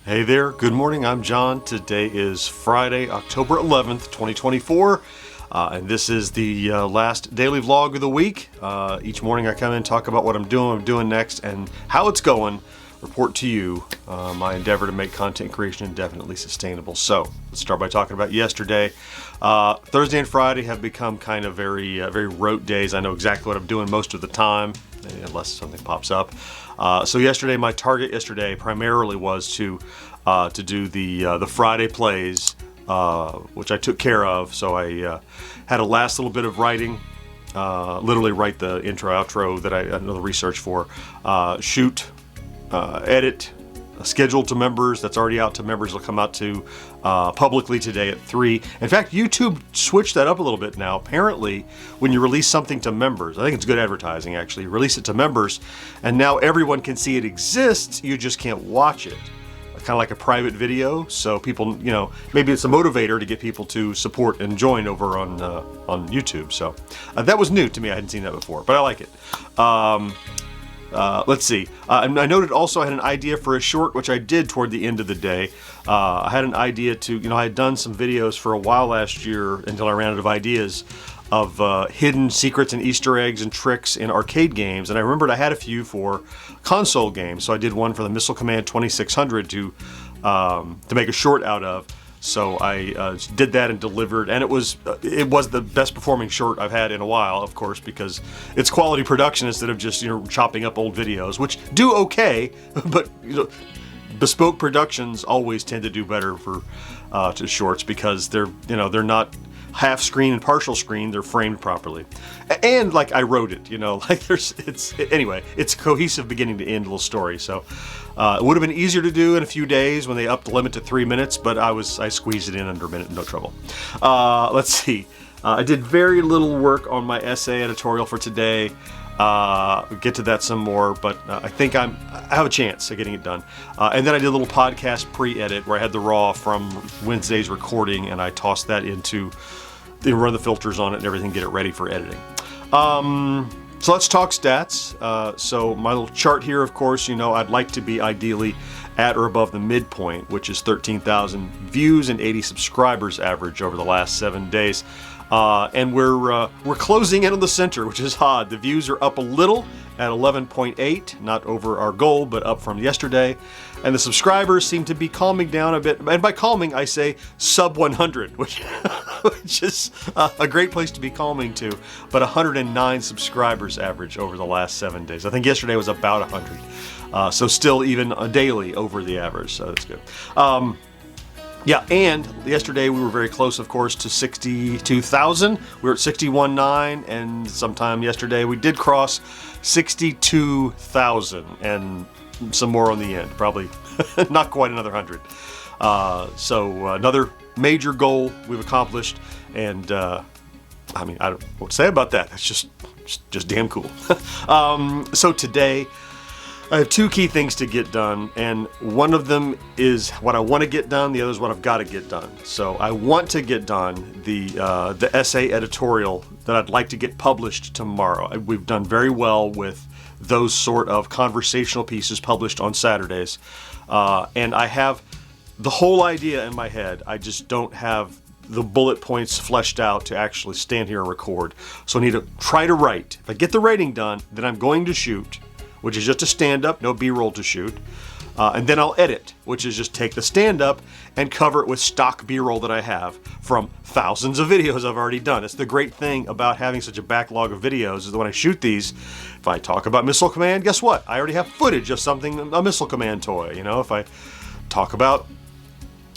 Hey there, good morning, I'm John. Today is Friday, October 11th, 2024, and this is the last daily vlog of the week. Each morning I come in, talk about what I'm doing next, and how it's going, report to you my endeavor to make content creation indefinitely sustainable. So, let's start by talking about yesterday. Thursday and Friday have become kind of very rote days. I know exactly what I'm doing most of the time, unless something pops up. So yesterday, my target yesterday primarily was to do the Friday plays, which I took care of. So I had a last little bit of writing, literally write the intro, outro that I know the research for, shoot, edit, schedule to members. That's already out to members. It'll come out to publicly today at 3. In fact, YouTube switched that up a little bit now. Apparently, when you release something to members, I think it's good advertising actually, release it to members, and now everyone can see it exists, you just can't watch it. Kind of like a private video, so people, maybe it's a motivator to get people to support and join over on YouTube. So that was new to me. I hadn't seen that before, but I like it. Let's see. I noted also I had an idea for a short, which I did toward the end of the day. I had an idea to, I had done some videos for a while last year until I ran out of ideas of hidden secrets and Easter eggs and tricks in arcade games, and I remembered I had a few for console games, so I did one for the Missile Command 2600 to make a short out of. So I did that and delivered, and it was the best performing short I've had in a while, of course, because it's quality production instead of just chopping up old videos, which do okay, but bespoke productions always tend to do better for to shorts because they're not half screen and partial screen, they're framed properly, and like I wrote it, it's a cohesive beginning to end little story. So it would have been easier to do in a few days when they upped the limit to 3 minutes, but I squeezed it in under a minute, no trouble. Let's see. I did very little work on my essay editorial for today. We'll get to that some more, but I think I have a chance of getting it done. And then I did a little podcast pre-edit where I had the raw from Wednesday's recording, and I tossed that into, run the filters on it and everything, get it ready for editing. So let's talk stats. So my little chart here, of course, I'd like to be ideally at or above the midpoint, which is 13,000 views and 80 subscribers average over the last 7 days. And we're closing in on the center, which is odd. The views are up a little at 11.8, not over our goal, but up from yesterday. And the subscribers seem to be calming down a bit. And by calming, I say sub 100, which is a great place to be calming to. But 109 subscribers average over the last 7 days. I think yesterday was about 100. So still even daily over the average, so that's good. Yeah, and yesterday we were very close, of course, to 62,000. We were at 61.9, and sometime yesterday we did cross 62,000, and some more on the end. Probably not quite another 100. So another major goal we've accomplished, and I don't know what to say about that. That's just damn cool. So today, I have 2 key things to get done, and one of them is what I want to get done, the other is what I've got to get done. So I want to get done the essay editorial that I'd like to get published tomorrow. We've done very well with those sort of conversational pieces published on Saturdays, and I have the whole idea in my head. I just don't have the bullet points fleshed out to actually stand here and record. So I need to try to write. If I get the writing done, then I'm going to shoot, which is just a stand-up, no B-roll to shoot. And then I'll edit, which is just take the stand-up and cover it with stock B-roll that I have from thousands of videos I've already done. It's the great thing about having such a backlog of videos is that when I shoot these, if I talk about Missile Command, guess what? I already have footage of something, a Missile Command toy. If I talk about,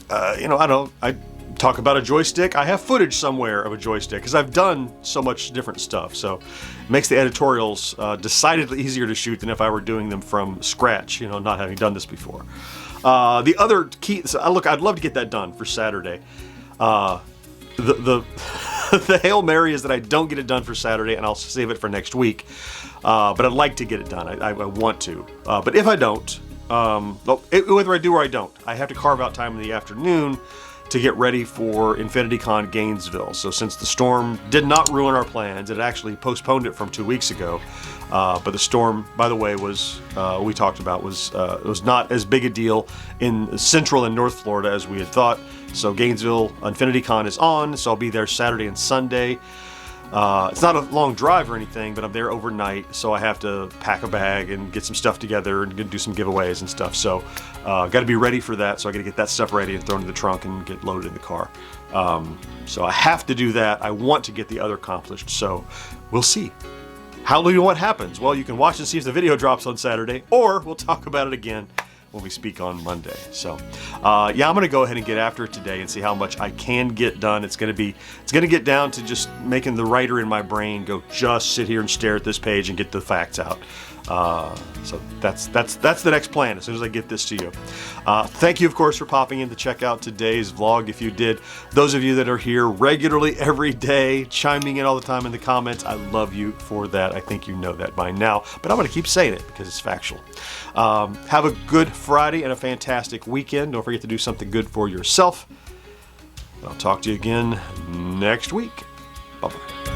I talk about a joystick, I have footage somewhere of a joystick because I've done so much different stuff. So it makes the editorials decidedly easier to shoot than if I were doing them from scratch, not having done this before. The other key, I'd love to get that done for Saturday. The Hail Mary is that I don't get it done for Saturday, and I'll save it for next week. But I'd like to get it done. I want to. But if I don't, whether I do or I don't, I have to carve out time in the afternoon to get ready for InfinityCon Gainesville. So since the storm did not ruin our plans, it actually postponed it from 2 weeks ago. But the storm, by the way, was we talked about it was not as big a deal in Central and North Florida as we had thought. So Gainesville InfinityCon is on, so I'll be there Saturday and Sunday. It's not a long drive or anything, but I'm there overnight, so I have to pack a bag and get some stuff together and do some giveaways and stuff. So got to be ready for that. So I got to get that stuff ready and thrown in the trunk and get loaded in the car. So I have to do that. I want to get the other accomplished. So we'll see. How do you know what happens? Well, you can watch and see if the video drops on Saturday, or we'll talk about it again when we speak on Monday. So yeah, I'm gonna go ahead and get after it today and see how much I can get done. It's gonna get down to just making the writer in my brain go just sit here and stare at this page and get the facts out. So that's the next plan as soon as I get this to you. Thank you, of course, for popping in to check out today's vlog. If you did, those of you that are here regularly every day, chiming in all the time in the comments, I love you for that. I think you know that by now, but I'm going to keep saying it because it's factual. Have a good Friday and a fantastic weekend. Don't forget to do something good for yourself. I'll talk to you again next week. Bye-bye.